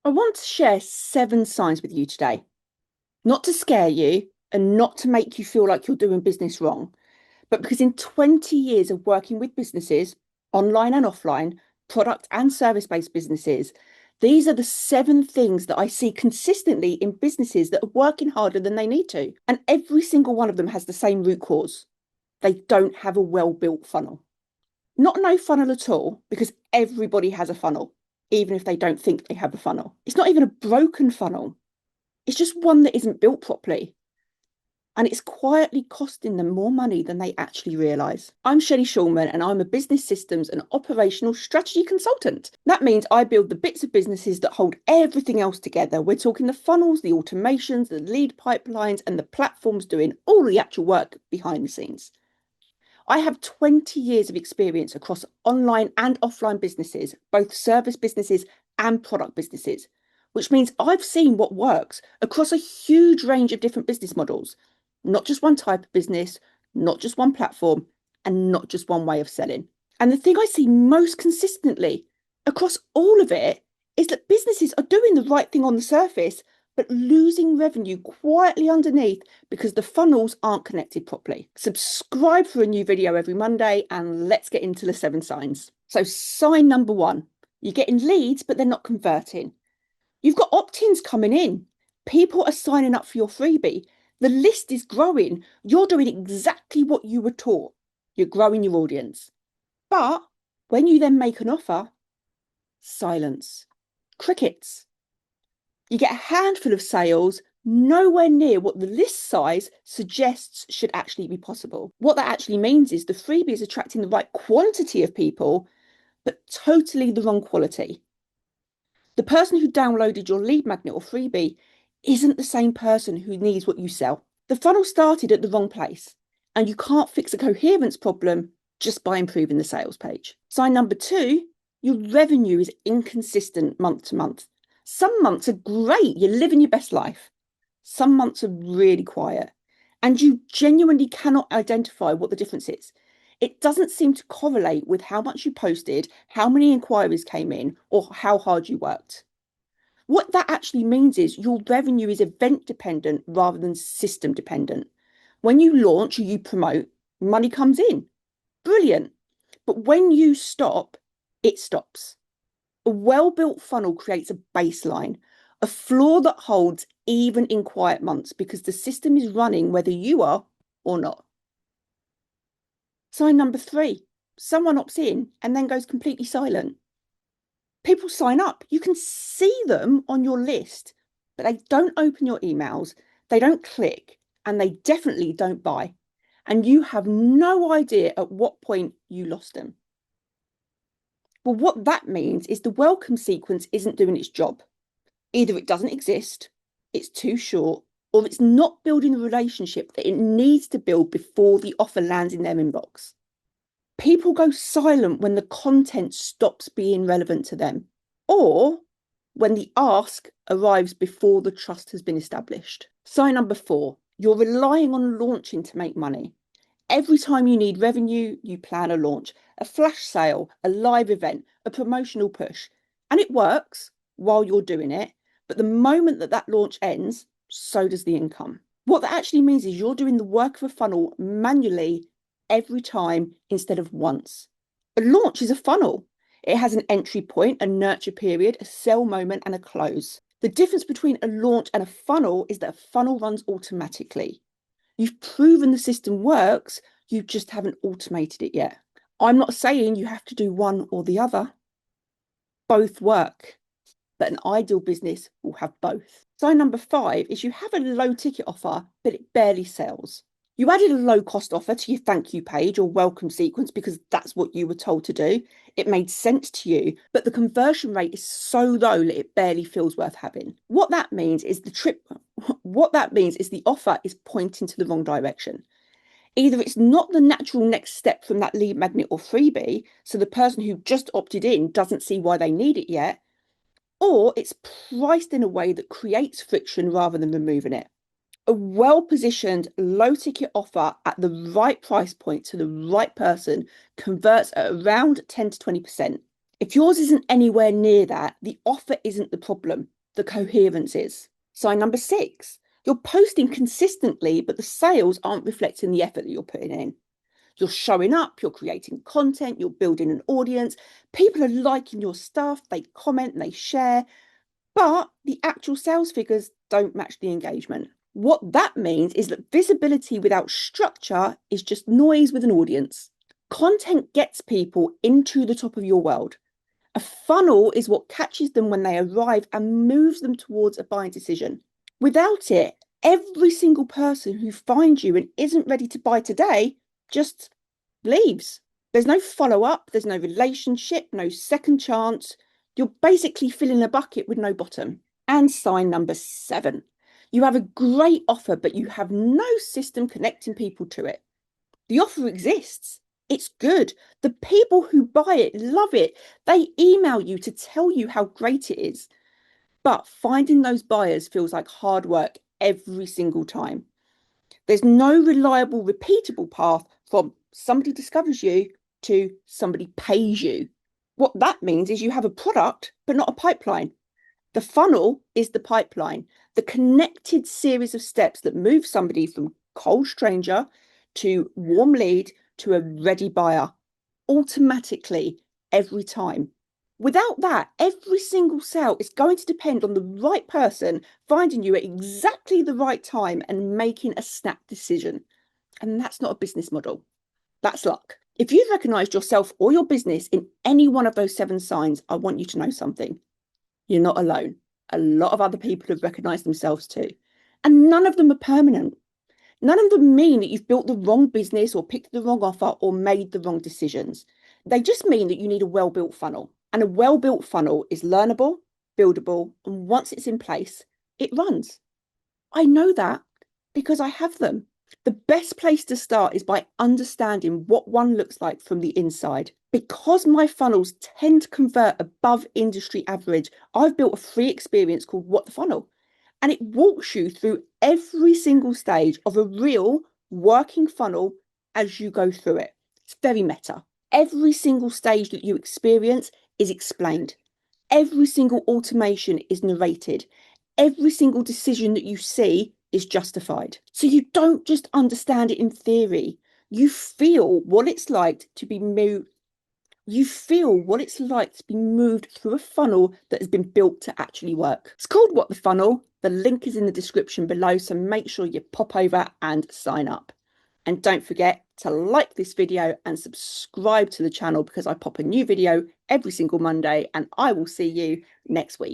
I want to share 7 signs with you today, not to scare you and not to make you feel like you're doing business wrong, but because in 20 years of working with businesses, online and offline, product and service-based businesses, these are the 7 things that I see consistently in businesses that are working harder than they need to. And every single one of them has the same root cause. They don't have a well-built funnel. Not no funnel at all, because everybody has a funnel, even if they don't think they have a funnel. It's not even a broken funnel. It's just one that isn't built properly. And it's quietly costing them more money than they actually realise. I'm Shelley Shulman, and I'm a business systems and operational strategy consultant. That means I build the bits of businesses that hold everything else together. We're talking the funnels, the automations, the lead pipelines, and the platforms doing all the actual work behind the scenes. I have 20 years of experience across online and offline businesses, both service businesses and product businesses, which means I've seen what works across a huge range of different business models, not just one type of business, not just one platform, and not just one way of selling. And the thing I see most consistently across all of it is that businesses are doing the right thing on the surface, but losing revenue quietly underneath because the funnels aren't connected properly. Subscribe for a new video every Monday, and let's get into the 7 signs. So sign number 1, you're getting leads, but they're not converting. You've got opt-ins coming in. People are signing up for your freebie. The list is growing. You're doing exactly what you were taught. You're growing your audience. But when you then make an offer, silence, crickets. You get a handful of sales, nowhere near what the list size suggests should actually be possible. What that actually means is the freebie is attracting the right quantity of people, but totally the wrong quality. The person who downloaded your lead magnet or freebie isn't the same person who needs what you sell. The funnel started at the wrong place, and you can't fix a coherence problem just by improving the sales page. Sign number 2, your revenue is inconsistent month to month. Some months are great, you're living your best life. Some months are really quiet, and you genuinely cannot identify what the difference is. It doesn't seem to correlate with how much you posted, how many inquiries came in, or how hard you worked. What that actually means is your revenue is event dependent rather than system dependent. When you launch or you promote, money comes in. Brilliant. But when you stop, it stops. A well-built funnel creates a baseline, a floor that holds even in quiet months because the system is running whether you are or not. Sign number 3, someone opts in and then goes completely silent. People sign up, you can see them on your list, but they don't open your emails, they don't click, and they definitely don't buy. And you have no idea at what point you lost them. Well, what that means is the welcome sequence isn't doing its job. Either it doesn't exist, it's too short, or it's not building the relationship that it needs to build before the offer lands in their inbox. People go silent when the content stops being relevant to them, or when the ask arrives before the trust has been established. Sign number 4, you're relying on launching to make money. Every time you need revenue, you plan a launch, a flash sale, a live event, a promotional push, and it works while you're doing it. But the moment that that launch ends, so does the income. What that actually means is you're doing the work of a funnel manually every time instead of once. A launch is a funnel. It has an entry point, a nurture period, a sell moment, and a close. The difference between a launch and a funnel is that a funnel runs automatically. You've proven the system works, you just haven't automated it yet. I'm not saying you have to do one or the other. Both work, but an ideal business will have both. Sign number 5 is you have a low ticket offer, but it barely sells. You added a low cost offer to your thank you page or welcome sequence because that's what you were told to do. It made sense to you, but the conversion rate is so low that it barely feels worth having. What that means is the offer is pointing to the wrong direction. Either it's not the natural next step from that lead magnet or freebie, so the person who just opted in doesn't see why they need it yet, or it's priced in a way that creates friction rather than removing it. A well-positioned, low-ticket offer at the right price point to the right person converts at around 10 to 20%. If yours isn't anywhere near that, the offer isn't the problem. the coherence is. Sign number 6, you're posting consistently, but the sales aren't reflecting the effort that you're putting in. You're showing up, you're creating content, you're building an audience. People are liking your stuff, they comment, they share, but the actual sales figures don't match the engagement. What that means is that visibility without structure is just noise with an audience. Content gets people into the top of your world. A funnel is what catches them when they arrive and moves them towards a buying decision. Without it, every single person who finds you and isn't ready to buy today just leaves. There's no follow-up, there's no relationship, no second chance. You're basically filling a bucket with no bottom. And sign number 7, you have a great offer, but you have no system connecting people to it. The offer exists. It's good. The people who buy it love it. They email you to tell you how great it is. But finding those buyers feels like hard work every single time. There's no reliable, repeatable path from somebody discovers you to somebody pays you. What that means is you have a product, but not a pipeline. The funnel is the pipeline, the connected series of steps that move somebody from cold stranger to warm lead to a ready buyer automatically every time. Without that, every single sale is going to depend on the right person finding you at exactly the right time and making a snap decision. And that's not a business model. That's luck. If you've recognized yourself or your business in any one of those 7 signs, I want you to know something. You're not alone. A lot of other people have recognized themselves too. And none of them are permanent. None of them mean that you've built the wrong business or picked the wrong offer or made the wrong decisions. They just mean that you need a well-built funnel. And a well-built funnel is learnable, buildable, and once it's in place, it runs. I know that because I have them. The best place to start is by understanding what one looks like from the inside. Because my funnels tend to convert above industry average, I've built a free experience called What the Funnel. And it walks you through every single stage of a real working funnel as you go through it. It's very meta. Every single stage that you experience is explained. Every single automation is narrated. Every single decision that you see is justified. So you don't just understand it in theory. You feel what it's like to be moved. You feel what it's like to be moved through a funnel that has been built to actually work. It's called What the Funnel. The link is in the description below, so make sure you pop over and sign up. And don't forget to like this video and subscribe to the channel because I pop a new video every single Monday, and I will see you next week.